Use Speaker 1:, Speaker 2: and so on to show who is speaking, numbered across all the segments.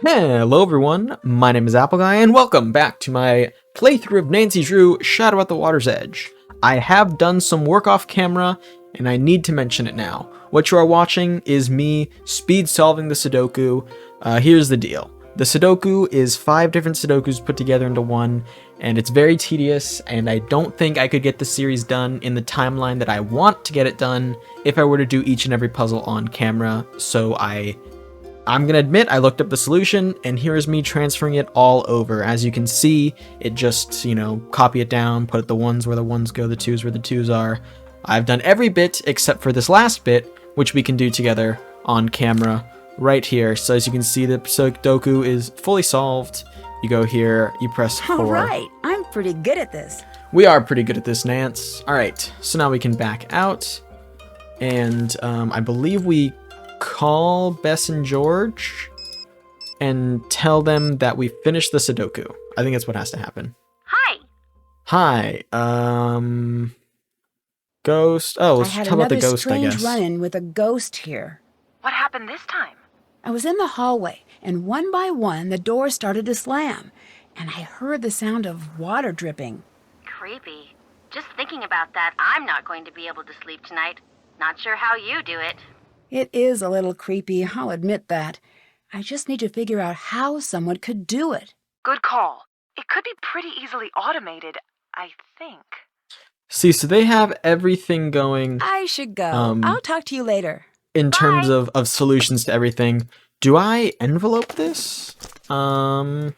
Speaker 1: Hello everyone, my name is Apple Guy, and welcome back to my playthrough of Nancy Drew Shadow at the Water's Edge. I have done some work off camera, and I need to mention it now. What you are watching is me speed solving the Sudoku. Here's the deal. The Sudoku is 5 different Sudokus put together into one, and it's very tedious, and I don't think I could get the series done in the timeline that I want to get it done if I were to do each and every puzzle on camera, so I'm gonna admit I looked up the solution, and here is me transferring it all over. As you can see, it just, copy it down, put the ones where the ones go, the twos where the twos are. I've done every bit except for this last bit, which we can do together on camera right here. So as you can see, the Sudoku is fully solved. You go here, you press 4.
Speaker 2: All right, I'm pretty good at this.
Speaker 1: We are pretty good at this, Nance. All right, so now we can back out, and I believe we call Bess and George and tell them that we finished the Sudoku. I think that's what has to happen.
Speaker 3: Hi.
Speaker 1: Hi. Ghost. Oh, let's talk about the ghost, I guess.
Speaker 2: I had another strange run-in with a ghost here.
Speaker 3: What happened this time?
Speaker 2: I was in the hallway, and one by one, the doors started to slam, and I heard the sound of water dripping.
Speaker 3: Creepy. Just thinking about that, I'm not going to be able to sleep tonight. Not sure how you do it.
Speaker 2: It is a little creepy, I'll admit that. I just need to figure out how someone could do it.
Speaker 4: Good call. It could be pretty easily automated, I think.
Speaker 1: See, so they have everything going.
Speaker 2: I should go. I'll talk to you later.
Speaker 1: In terms of solutions to everything. Do I envelope this? I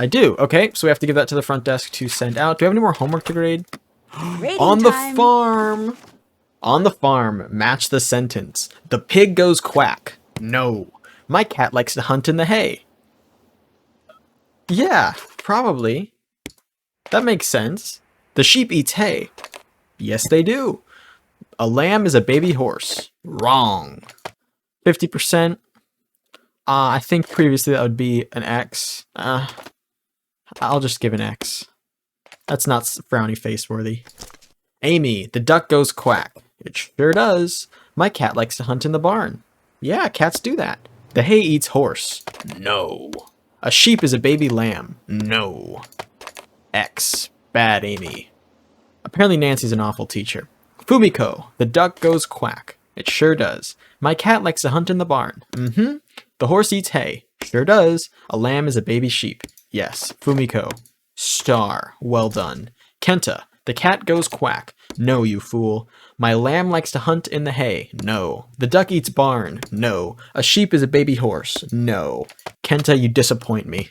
Speaker 1: do. Okay, so we have to give that to the front desk to send out. Do we have any more homework to grade? On the farm. On the farm, match the sentence. The pig goes quack. No. My cat likes to hunt in the hay. Yeah, probably. That makes sense. The sheep eats hay. Yes, they do. A lamb is a baby horse. Wrong. 50%. I think previously that would be an X. I'll just give an X. That's not frowny face worthy. Amy, the duck goes quack. It sure does. My cat likes to hunt in the barn. Yeah, cats do that. The hay eats horse. No. A sheep is a baby lamb. No. X. Bad Amy. Apparently Nancy's an awful teacher. Fumiko, the duck goes quack. It sure does. My cat likes to hunt in the barn. Mm-hmm. The horse eats hay. Sure does. A lamb is a baby sheep. Yes. Fumiko. Star. Well done. Kenta, the cat goes quack. No, you fool. My lamb likes to hunt in the hay. No. The duck eats barn. No. A sheep is a baby horse. No. Kenta, you disappoint me.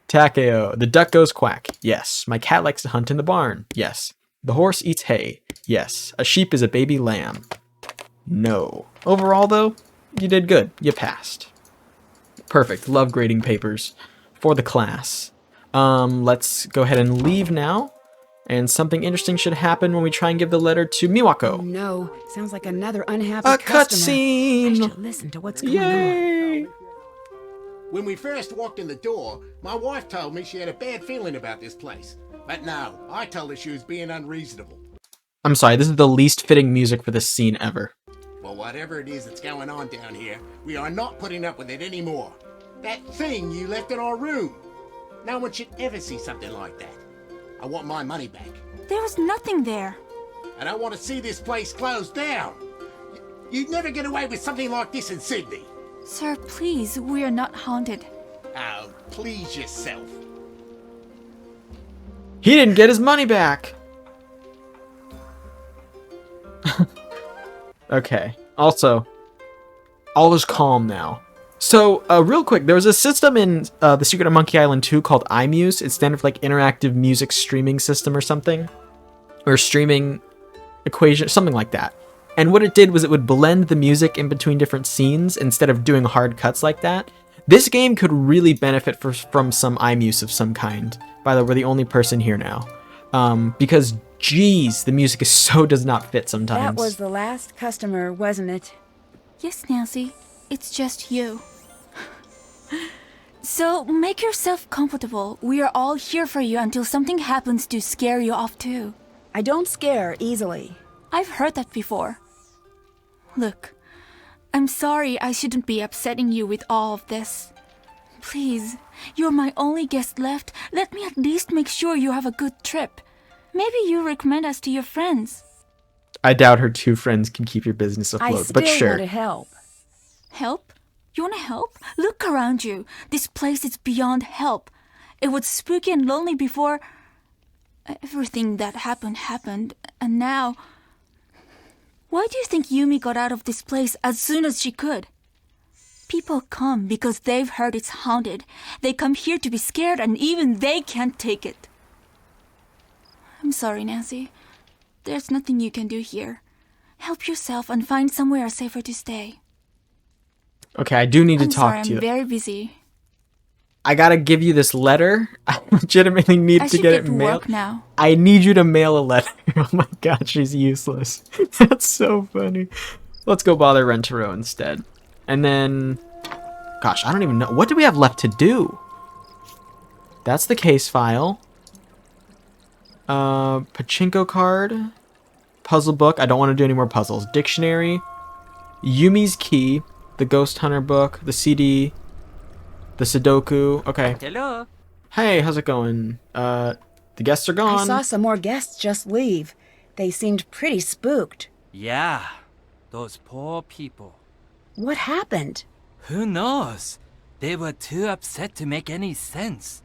Speaker 1: Takeo, the duck goes quack. Yes. My cat likes to hunt in the barn. Yes. The horse eats hay. Yes. A sheep is a baby lamb. No. Overall, though, you did good. You passed. Perfect. Love grading papers for the class. Let's go ahead and leave now. And something interesting should happen when we try and give the letter to Miwako.
Speaker 2: Oh no, sounds like another unhappy
Speaker 1: A
Speaker 2: customer.
Speaker 1: cutscene!
Speaker 2: I should listen to what's going on.
Speaker 1: Yay!
Speaker 5: When we first walked in the door, my wife told me she had a bad feeling about this place. But no, I told her she was being unreasonable.
Speaker 1: I'm sorry, this is the least fitting music for this scene ever.
Speaker 5: Well, whatever it is that's going on down here, we are not putting up with it anymore. That thing you left in our room. No one should ever see something like that. I want my money back.
Speaker 6: There was nothing there.
Speaker 5: And I want to see this place closed down. You'd never get away with something like this in Sydney.
Speaker 6: Sir, please, we are not haunted.
Speaker 5: Oh, please yourself.
Speaker 1: He didn't get his money back! Okay. Also, all is calm now. So, real quick, there was a system in The Secret of Monkey Island 2 called iMuse. It's standard for like interactive music streaming system or something. Or streaming equation, something like that. And what it did was it would blend the music in between different scenes instead of doing hard cuts like that. This game could really benefit from some iMuse of some kind. By the way, we're the only person here now. Because, geez, the music does not fit sometimes.
Speaker 2: That was the last customer, wasn't it?
Speaker 6: Yes, Nancy, it's just you. So, make yourself comfortable. We are all here for you until something happens to scare you off too.
Speaker 2: I don't scare easily.
Speaker 6: I've heard that before. Look, I'm sorry I shouldn't be upsetting you with all of this. Please, you're my only guest left. Let me at least make sure you have a good trip. Maybe you recommend us to your friends.
Speaker 1: I doubt her 2 friends can keep your business
Speaker 2: I
Speaker 1: afloat,
Speaker 2: still
Speaker 1: but sure.
Speaker 2: want to help.
Speaker 6: Help? You want to help? Look around you. This place is beyond help. It was spooky and lonely before everything that happened, and now... Why do you think Yumi got out of this place as soon as she could? People come because they've heard it's haunted. They come here to be scared, and even they can't take it. I'm sorry, Nancy. There's nothing you can do here. Help yourself and find somewhere safer to stay.
Speaker 1: Okay, I do need to talk
Speaker 6: sorry,
Speaker 1: to you.
Speaker 6: I'm very busy.
Speaker 1: I gotta give you this letter. I legitimately need
Speaker 6: I
Speaker 1: to
Speaker 6: should
Speaker 1: get
Speaker 6: get
Speaker 1: it
Speaker 6: to
Speaker 1: mailed.
Speaker 6: work now.
Speaker 1: I need you to mail a letter. Oh my god, she's useless. That's so funny. Let's go bother Rentaro instead. And then... Gosh, I don't even know. What do we have left to do? That's the case file. Pachinko card. Puzzle book. I don't want to do any more puzzles. Dictionary. Yumi's key. The Ghost Hunter book. The CD. The Sudoku. Okay.
Speaker 7: Hello.
Speaker 1: Hey, how's it going? The guests are gone.
Speaker 2: I saw some more guests just leave. They seemed pretty spooked.
Speaker 7: Yeah, those poor people.
Speaker 2: What happened?
Speaker 7: Who knows? They were too upset to make any sense.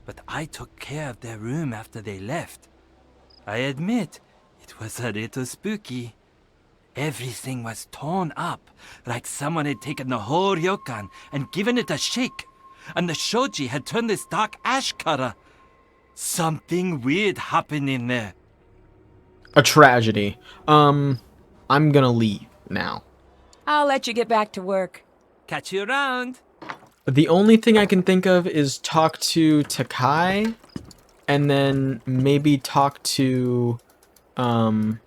Speaker 7: But I took care of their room after they left. I admit, it was a little spooky. Everything was torn up, like someone had taken the whole ryokan and given it a shake. And the shoji had turned this dark ash color. Something weird happened in there.
Speaker 1: A tragedy. I'm gonna leave now.
Speaker 2: I'll let you get back to work.
Speaker 7: Catch you around.
Speaker 1: The only thing I can think of is talk to Takai, and then maybe talk to, Yumi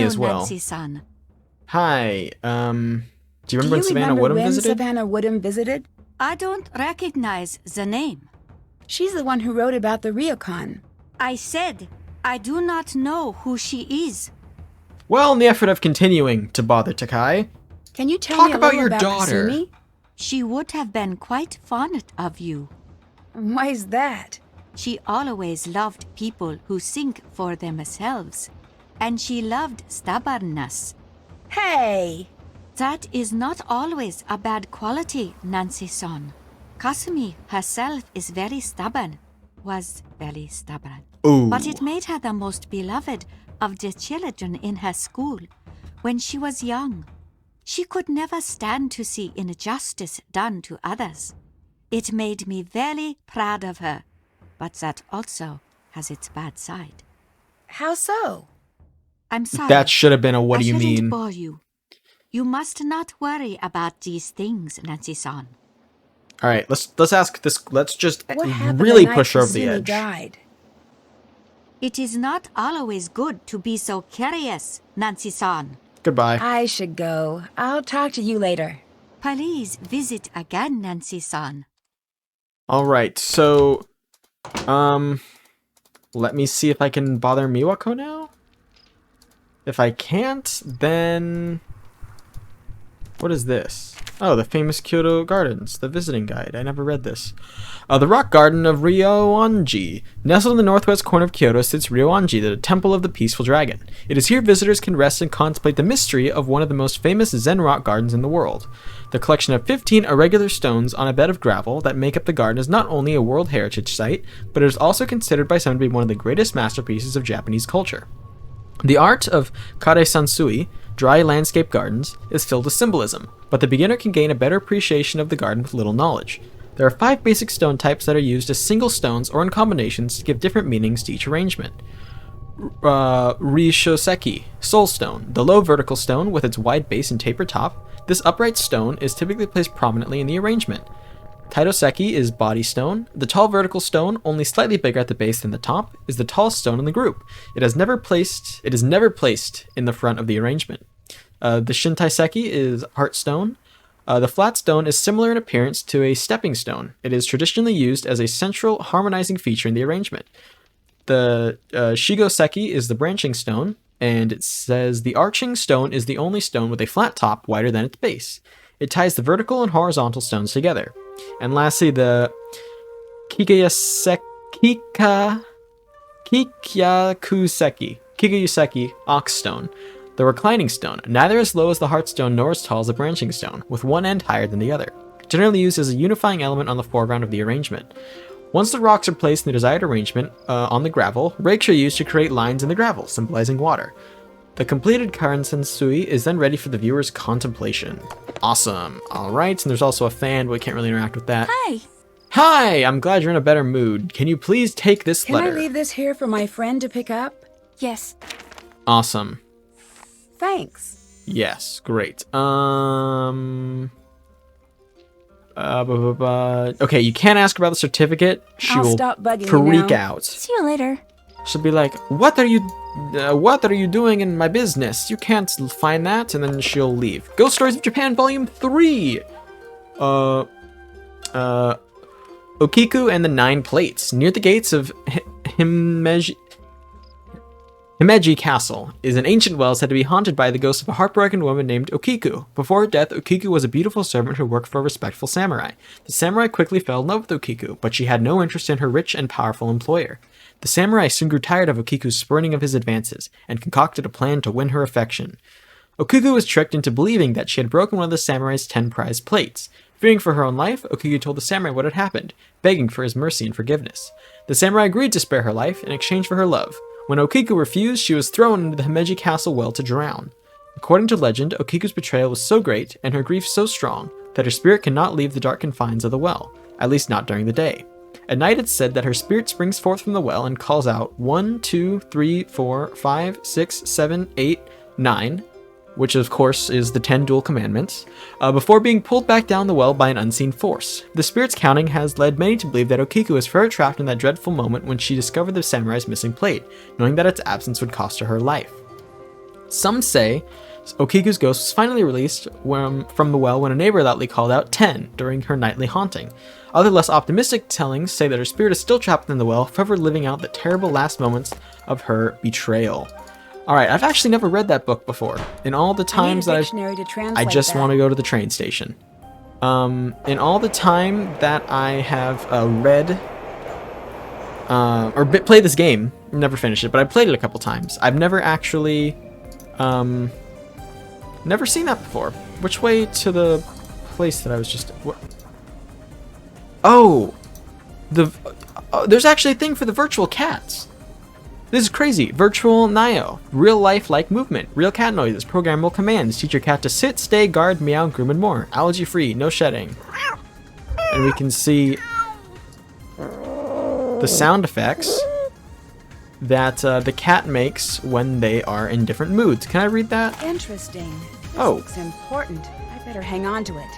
Speaker 1: as well.
Speaker 8: Nancy-san.
Speaker 1: Hi, do you remember
Speaker 2: Do
Speaker 1: when
Speaker 2: you
Speaker 1: Savannah
Speaker 2: remember
Speaker 1: Woodham
Speaker 2: when
Speaker 1: visited?
Speaker 2: Savannah Woodham visited?
Speaker 8: I don't recognize the name.
Speaker 2: She's the one who wrote about the Ryokan.
Speaker 8: I said I do not know who she is.
Speaker 1: Well, in the effort of continuing to bother Takai,
Speaker 2: Can you tell
Speaker 1: Talk
Speaker 2: me a
Speaker 1: about
Speaker 2: little
Speaker 1: your
Speaker 2: about
Speaker 1: daughter.
Speaker 2: Kasumi?
Speaker 8: She would have been quite fond of you.
Speaker 2: Why's that?
Speaker 8: She always loved people who think for themselves. And she loved stubbornness.
Speaker 2: Hey!
Speaker 8: That is not always a bad quality, Nancy-san. Kasumi herself is very stubborn. Was very stubborn.
Speaker 1: ooh,
Speaker 8: But it made her the most beloved of the children in her school when she was young. She could never stand to see injustice done to others. It made me very proud of her, but that also has its bad side.
Speaker 2: How so?
Speaker 8: I'm sorry.
Speaker 1: that should have been a what do you
Speaker 8: I shouldn't
Speaker 1: mean?
Speaker 8: bore you. You must not worry about these things, Nancy-san.
Speaker 1: All right, let's ask this. Let's just
Speaker 2: What happened
Speaker 1: really
Speaker 2: the night
Speaker 1: push her over the
Speaker 2: Kasumi
Speaker 1: edge.
Speaker 2: died?
Speaker 8: It is not always good to be so curious, Nancy-san.
Speaker 1: Goodbye.
Speaker 2: I should go. I'll talk to you later.
Speaker 8: Please visit again, Nancy-san.
Speaker 1: All right, so, let me see if I can bother Miwako now. If I can't, then what is this? Oh, the famous Kyoto Gardens, the visiting guide. I never read this. The rock garden of Ryonji. Nestled in the northwest corner of Kyoto sits Ryonji, the temple of the peaceful dragon. It is here visitors can rest and contemplate the mystery of one of the most famous Zen rock gardens in the world. The collection of 15 irregular stones on a bed of gravel that make up the garden is not only a World Heritage Site, but it is also considered by some to be one of the greatest masterpieces of Japanese culture. The art of kare sansui, dry landscape gardens, is filled with symbolism, but the beginner can gain a better appreciation of the garden with little knowledge. There are 5 basic stone types that are used as single stones or in combinations to give different meanings to each arrangement. Rishoseki, soul stone, the low vertical stone with its wide base and tapered top. This upright stone is typically placed prominently in the arrangement. Taitoseki is body stone. The tall vertical stone, only slightly bigger at the base than the top, is the tallest stone in the group. It is never placed in the front of the arrangement. The Shintaiseki is heart stone. The flat stone is similar in appearance to a stepping stone. It is traditionally used as a central harmonizing feature in the arrangement. The Shigoseki is the branching stone, And it says the arching stone is the only stone with a flat top wider than its base. It ties the vertical and horizontal stones together. And lastly, the Kikyakuseki ox stone, the reclining stone, neither as low as the heartstone nor as tall as the branching stone, with one end higher than the other. Generally used as a unifying element on the foreground of the arrangement. Once the rocks are placed in the desired arrangement on the gravel, rakes are used to create lines in the gravel, symbolizing water. The completed karansensui is then ready for the viewer's contemplation. Awesome. Alright, and there's also a fan, but we can't really interact with that.
Speaker 6: Hi.
Speaker 1: Hi! I'm glad you're in a better mood. Can you please take this
Speaker 2: Can
Speaker 1: letter?
Speaker 2: I leave this here for my friend to pick up?
Speaker 6: Yes.
Speaker 1: Awesome.
Speaker 2: Thanks.
Speaker 1: Yes, great. Okay, you can't ask about the certificate. She
Speaker 2: I'll
Speaker 1: will
Speaker 2: stop bugging you
Speaker 1: freak
Speaker 2: now.
Speaker 1: out.
Speaker 6: See you later.
Speaker 1: She'll be like, what are you doing in my business? You can't find that. And then she'll leave. Ghost Stories of Japan Volume 3. Okiku and the 9 Plates. Near the gates of Himeji Castle is an ancient well said to be haunted by the ghost of a heartbroken woman named Okiku. Before her death, Okiku was a beautiful servant who worked for a respectful samurai. The samurai quickly fell in love with Okiku, but she had no interest in her rich and powerful employer. The samurai soon grew tired of Okiku's spurning of his advances, and concocted a plan to win her affection. Okiku was tricked into believing that she had broken one of the samurai's 10 prized plates. Fearing for her own life, Okiku told the samurai what had happened, begging for his mercy and forgiveness. The samurai agreed to spare her life in exchange for her love. When Okiku refused, she was thrown into the Himeji Castle well to drown. According to legend, Okiku's betrayal was so great, and her grief so strong, that her spirit cannot leave the dark confines of the well, at least not during the day. At night it's said that her spirit springs forth from the well and calls out 1, 2, 3, 4, 5, 6, 7, 8, 9, which of course is the 10 dual commandments, before being pulled back down the well by an unseen force. The spirit's counting has led many to believe that Okiku was forever trapped in that dreadful moment when she discovered the samurai's missing plate, knowing that its absence would cost her life. Some say Okiku's ghost was finally released from the well when a neighbor loudly called out 10 during her nightly haunting. Other less optimistic tellings say that her spirit is still trapped in the well, forever living out the terrible last moments of her betrayal. Alright, I've actually never read that book before. In all the times that I just want to go to the train station. In all the time that I have read or played this game, never finished it, but I played it a couple times. I've never actually never seen that before. Which way to the place that I was just... What? Oh! There's actually a thing for the virtual cats. This is crazy. Virtual Nio. Real life-like movement. Real cat noises. Programmable commands. Teach your cat to sit, stay, guard, meow, groom, and more. Allergy-free. No shedding. And we can see the sound effects that the cat makes when they are in different moods. Can I read that?
Speaker 2: Interesting. This
Speaker 1: Oh.
Speaker 2: looks important. I better hang on to it.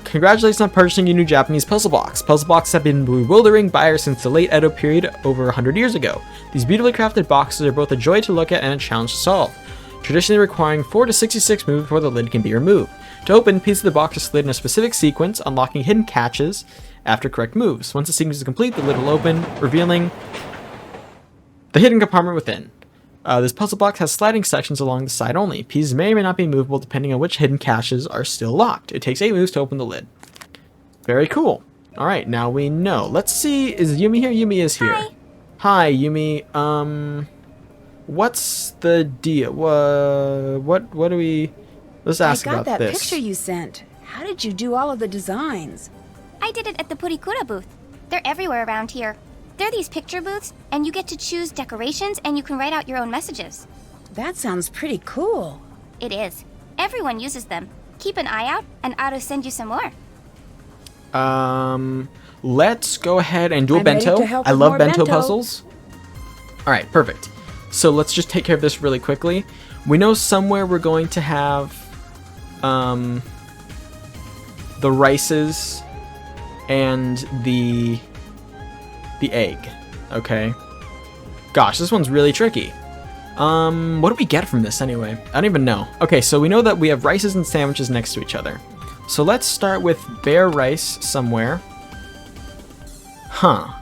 Speaker 1: Congratulations on purchasing your new Japanese puzzle box. Puzzle boxes have been bewildering buyers since the late Edo period over 100 years ago. These beautifully crafted boxes are both a joy to look at and a challenge to solve, traditionally requiring 4 to 66 moves before the lid can be removed. To open, pieces of the box are slid in a specific sequence, unlocking hidden catches after correct moves. Once the sequence is complete, the lid will open, revealing the hidden compartment within. This puzzle box has sliding sections along the side only. Pieces may or may not be movable depending on which hidden caches are still locked. It takes 8 moves to open the lid. Very cool. Alright, now we know. Let's see, is Yumi here? Yumi is here.
Speaker 6: Hi.
Speaker 1: Hi, Yumi. What's the deal? What do we... Let's ask
Speaker 2: I got
Speaker 1: about
Speaker 2: that
Speaker 1: this.
Speaker 2: picture you sent. How did you do all of the designs?
Speaker 9: I did it at the Purikura booth. They're everywhere around here. They're these picture booths, and you get to choose decorations and you can write out your own messages.
Speaker 2: That sounds pretty cool.
Speaker 9: It is. Everyone uses them. Keep an eye out, and I'll send you some more.
Speaker 1: Let's go ahead and do a
Speaker 2: I'm ready
Speaker 1: bento.
Speaker 2: to help
Speaker 1: I
Speaker 2: with
Speaker 1: love
Speaker 2: more
Speaker 1: bento
Speaker 2: bento.
Speaker 1: puzzles. Alright, perfect. So let's just take care of this really quickly. We know somewhere we're going to have the rices and the egg. Okay. Gosh, this one's really tricky. What do we get from this anyway? I don't even know. Okay, so we know that we have rices and sandwiches next to each other. So let's start with bare rice somewhere. Huh.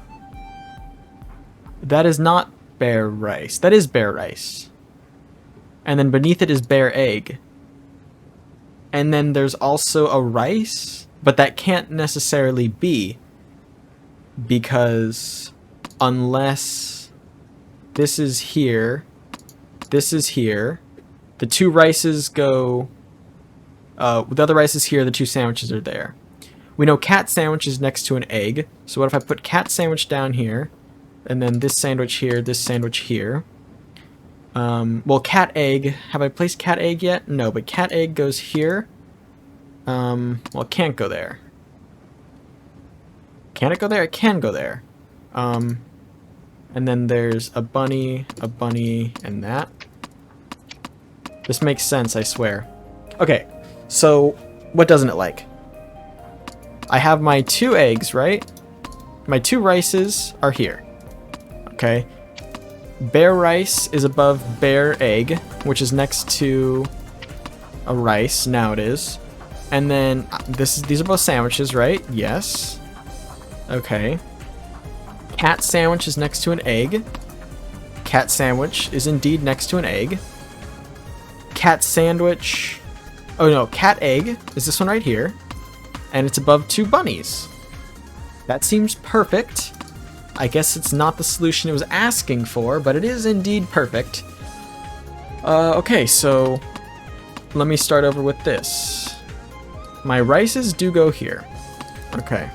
Speaker 1: That is not bare rice. That is bare rice. And then beneath it is bear egg. And then there's also a rice, but that can't necessarily be, because unless this is here, this is here, the two rices go, the other rice is here, the two sandwiches are there. We know cat sandwich is next to an egg, so what if I put cat sandwich down here, and then this sandwich here, well, cat egg, have I placed cat egg yet? No, but cat egg goes here. Well, it can't go there. Can it go there? It can go there. And then there's a bunny, and that. This makes sense, I swear. Okay, so what doesn't it like? I have my 2 eggs, right? My 2 rices are here. Okay. Bear rice is above bear egg, which is next to a rice. Now it is. And then these are both sandwiches, right? Yes. Okay. Cat sandwich is next to an egg. Cat sandwich is indeed next to an egg. Cat sandwich... Oh no, cat egg is this one right here. And it's above 2 bunnies. That seems perfect. I guess it's not the solution it was asking for, but it is indeed perfect. Okay, so let me start over with this. My rices do go here. Okay.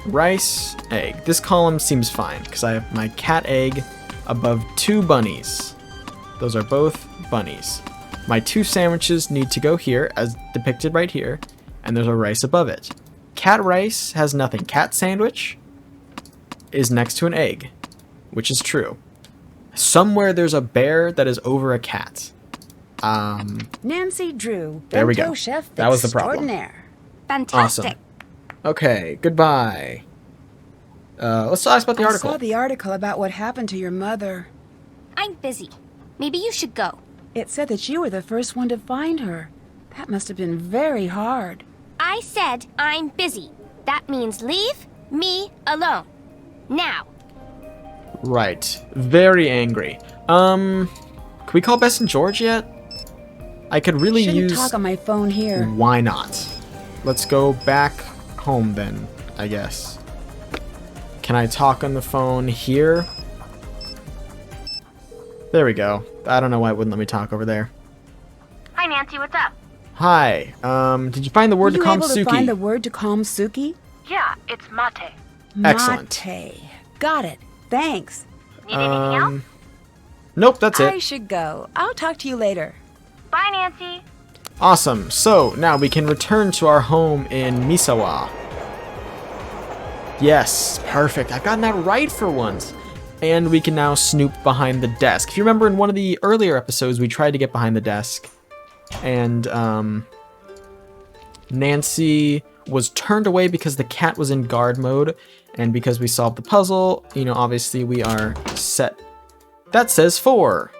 Speaker 1: Rice, egg. This column seems fine, because I have my cat egg above 2 bunnies. Those are both bunnies. My 2 sandwiches need to go here, as depicted right here, and there's a rice above it. Cat rice has nothing. Cat sandwich is next to an egg, which is true. Somewhere there's a bear that is over a cat.
Speaker 2: Nancy Drew,
Speaker 1: There we
Speaker 2: Bento
Speaker 1: go.
Speaker 2: Chef
Speaker 1: That was the problem.
Speaker 2: extraordinaire.
Speaker 9: Fantastic.
Speaker 1: Awesome. Okay, goodbye. Let's talk about the
Speaker 2: I
Speaker 1: article.
Speaker 2: saw the article about what happened to your mother.
Speaker 9: I'm busy. Maybe you should go.
Speaker 2: It said that you were the first one to find her. That must have been very hard.
Speaker 9: I said I'm busy. That means leave me alone. Now.
Speaker 1: Right. Very angry. Can we call Bess and George yet? I could really
Speaker 2: Shouldn't
Speaker 1: use...
Speaker 2: talk on my phone here.
Speaker 1: Why not? Let's go back home then, I guess. Can I talk on the phone here? There we go. I don't know why it wouldn't let me talk over there.
Speaker 3: Hi, Nancy, what's up?
Speaker 1: Hi. Did you find the word
Speaker 2: Were
Speaker 1: to
Speaker 2: you
Speaker 1: calm
Speaker 2: able to
Speaker 1: Suki?
Speaker 2: find the word to calm Suki?
Speaker 4: Yeah, it's mate.
Speaker 1: Excellent.
Speaker 2: Mate. Got it. Thanks.
Speaker 3: Need anything else?
Speaker 1: Nope, that's
Speaker 2: I
Speaker 1: it.
Speaker 2: should go. I'll talk to you later.
Speaker 3: Bye, Nancy.
Speaker 1: Awesome. So, now we can return to our home in Misawa. Yes, perfect. I've gotten that right for once. And we can now snoop behind the desk. If you remember in one of the earlier episodes, we tried to get behind the desk. And, Nancy was turned away because the cat was in guard mode. And because we solved the puzzle, you know, obviously we are set. That says 4.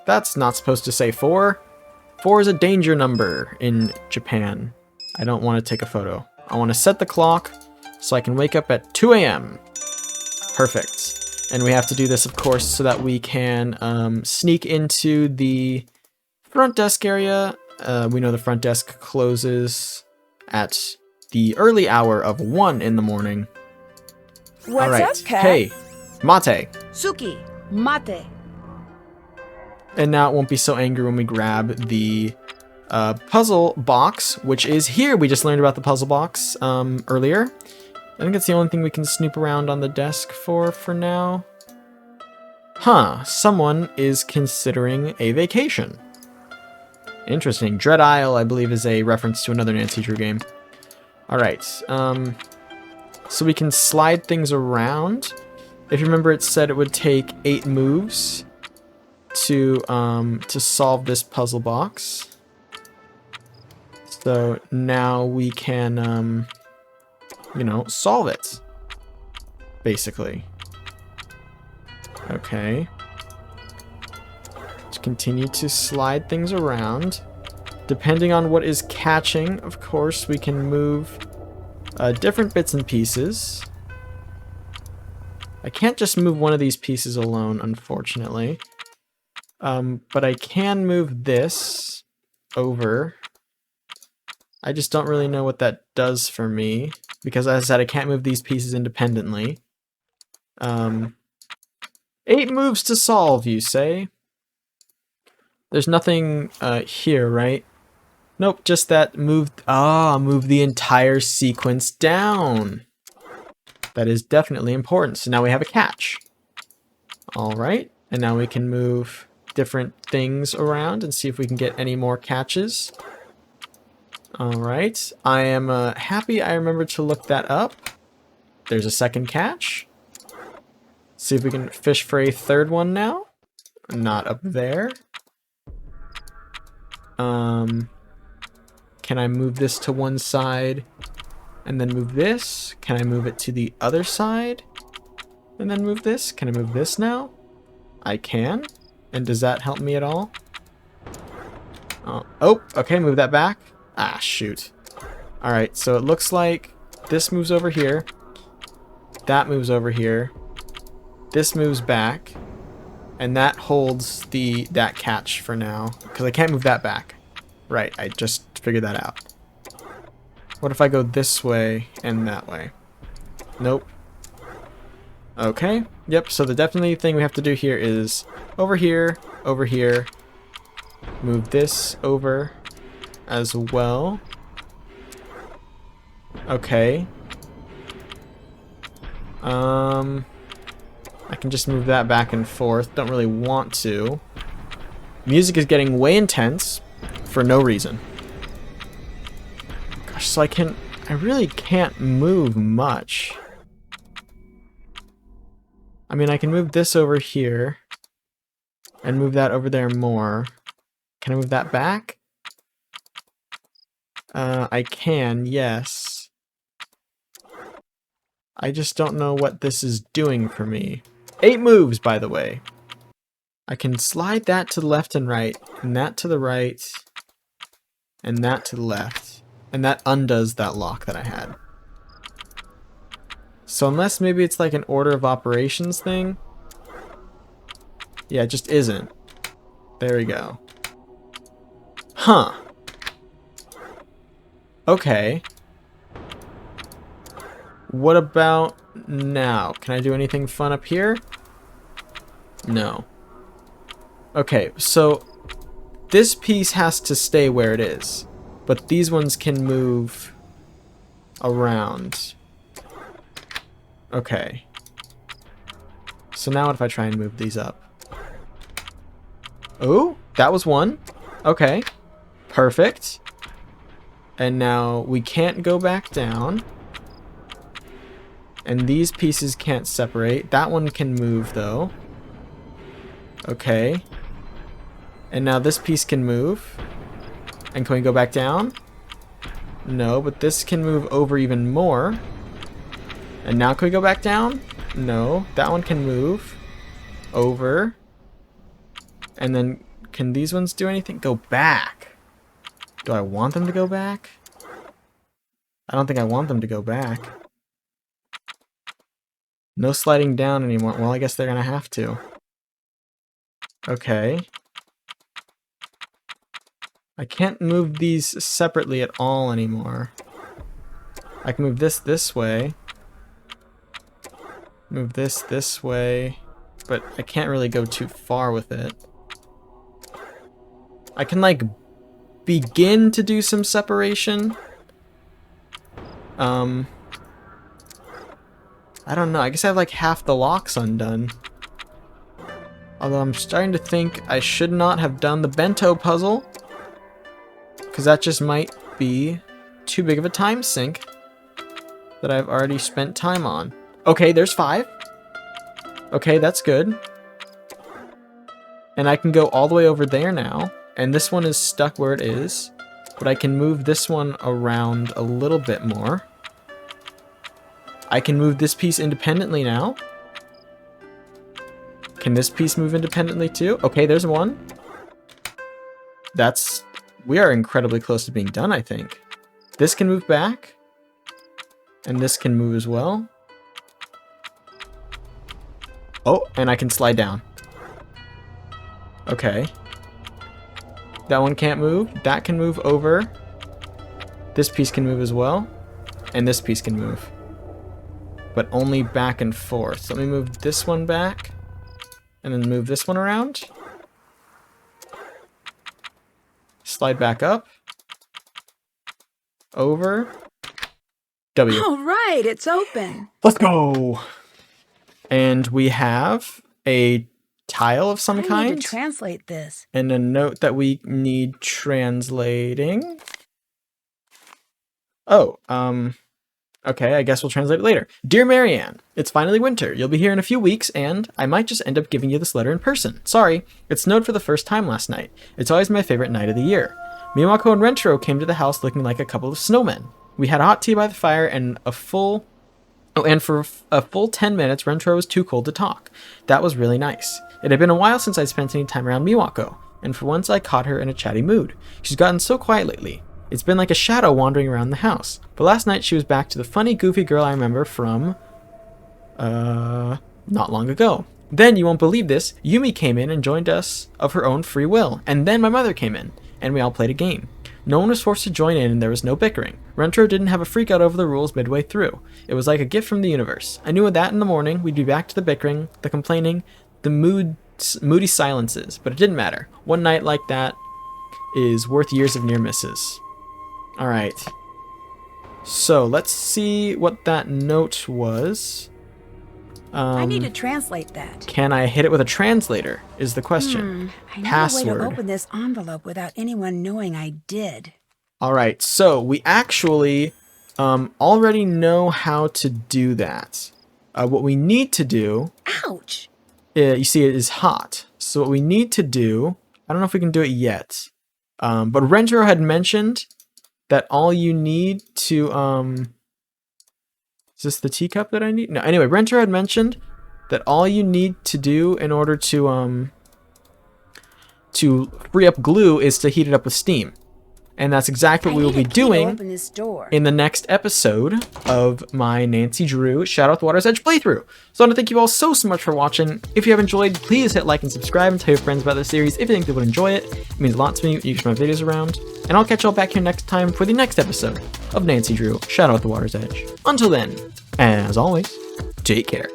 Speaker 1: That's not supposed to say 4. 4 is a danger number in Japan. I don't want to take a photo. I want to set the clock so I can wake up at 2 a.m. Perfect. And we have to do this, of course, so that we can sneak into the front desk area. We know the front desk closes at the early hour of 1 in the morning.
Speaker 2: What's
Speaker 1: All right.
Speaker 2: up, cat?
Speaker 1: Hey, mate.
Speaker 2: Suki, mate.
Speaker 1: And now it won't be so angry when we grab the puzzle box, which is here. We just learned about the puzzle box earlier. I think that's the only thing we can snoop around on the desk for now. Huh, someone is considering a vacation. Interesting. Dread Isle, I believe, is a reference to another Nancy Drew game. Alright, so we can slide things around. If you remember, it said it would take 8 moves to solve this puzzle box. So now we can, you know, solve it, basically. Okay. Let's continue to slide things around. Depending on what is catching, of course, we can move different bits and pieces. I can't just move one of these pieces alone, unfortunately. But I can move this over. I just don't really know what that does for me, because as I said, I can't move these pieces independently. 8 moves to solve, you say? There's nothing here, right? Nope, just that move. Move the entire sequence down. That is definitely important. So now we have a catch. All right, and now we can move different things around and see if we can get any more catches. All right, I am happy I remembered to look that up. There's a second catch. See if we can fish for a third one now. Not up there. Can I move this to one side and then move this? Can I move it to the other side and then move this? Can I move this now? I can. And does that help me at all? Oh, okay, move that back. Ah, shoot. Alright, so it looks like this moves over here. That moves over here. This moves back. And that holds that catch for now. Because I can't move that back. Right, I just figured that out. What if I go this way and that way? Nope. Okay, yep, so the definitely thing we have to do here is over here, move this over as well. Okay. I can just move that back and forth. Don't really want to. Music is getting way intense for no reason. Gosh, so I really can't move much. I mean, I can move this over here and move that over there more. Can I move that back? I can, yes. I just don't know what this is doing for me. 8 moves, by the way. I can slide that to the left and right, and that to the right, and that to the left. And that undoes that lock that I had. So unless maybe it's like an order of operations thing. Yeah, it just isn't. There we go. Huh. Okay. What about now? Can I do anything fun up here? No. Okay, so this piece has to stay where it is, but these ones can move around. Okay. So now what if I try and move these up? Oh, that was one. Okay. Perfect. And now we can't go back down. And these pieces can't separate. That one can move though. Okay. And now this piece can move. And can we go back down? No, but this can move over even more. And now can we go back down? No, that one can move over. And then can these ones do anything? Go back. Do I want them to go back? I don't think I want them to go back. No sliding down anymore. Well, I guess they're gonna have to. Okay. I can't move these separately at all anymore. I can move this way. Move this way. But I can't really go too far with it. I can, like, begin to do some separation. I don't know. I guess I have like half the locks undone. Although I'm starting to think I should not have done the Bento puzzle, because that just might be too big of a time sink that I've already spent time on. Okay, there's 5. Okay, that's good. And I can go all the way over there now. And this one is stuck where it is. But I can move this one around a little bit more. I can move this piece independently now. Can this piece move independently too? Okay, there's one. We are incredibly close to being done, I think. This can move back. And this can move as well. Oh, and I can slide down. Okay. That one can't move. That can move over. This piece can move as well. And this piece can move. But only back and forth. So let me move this one back. And then move this one around. Slide back up. Over. W.
Speaker 2: All right, it's open.
Speaker 1: Let's go. And we have a tile of some
Speaker 2: I
Speaker 1: kind.
Speaker 2: need to translate this.
Speaker 1: And a note that we need translating. Oh, okay, I guess we'll translate it later. Dear Marianne, it's finally winter. You'll be here in a few weeks, and I might just end up giving you this letter in person. Sorry, it snowed for the first time last night. It's always my favorite night of the year. Miwako and Rentaro came to the house looking like a couple of snowmen. We had hot tea by the fire and for a full 10 minutes, Rentaro was too cold to talk. That was really nice. It had been a while since I'd spent any time around Miwako, and for once I caught her in a chatty mood. She's gotten so quiet lately. It's been like a shadow wandering around the house. But last night she was back to the funny, goofy girl I remember from, not long ago. Then, you won't believe this, Yumi came in and joined us of her own free will. And then my mother came in, and we all played a game. No one was forced to join in and there was no bickering. Rentaro didn't have a freak out over the rules midway through. It was like a gift from the universe. I knew with that in the morning, we'd be back to the bickering, the complaining, the moody silences. But it didn't matter. One night like that is worth years of near misses. Alright. So, let's see what that note was.
Speaker 2: I need to translate that.
Speaker 1: Can I hit it with a translator, is the question.
Speaker 2: I need
Speaker 1: Password.
Speaker 2: a way to open this envelope without anyone knowing I did.
Speaker 1: Alright, so we actually already know how to do that. What we need to do...
Speaker 2: Ouch!
Speaker 1: You see, it is hot. So what we need to do... I don't know if we can do it yet. But Rentaro had mentioned that all you need to... Is this the teacup that I need? No, anyway, Rentaro had mentioned that all you need to do in order to free up glue is to heat it up with steam. And that's exactly what we will be doing in the next episode of my Nancy Drew Shadow at the Water's Edge playthrough. So I want to thank you all so much for watching. If you have enjoyed, please hit like and subscribe and tell your friends about this series if you think they would enjoy it. It means a lot to me. You can share my videos around. And I'll catch you all back here next time for the next episode of Nancy Drew Shadow at the Water's Edge. Until then, as always, take care.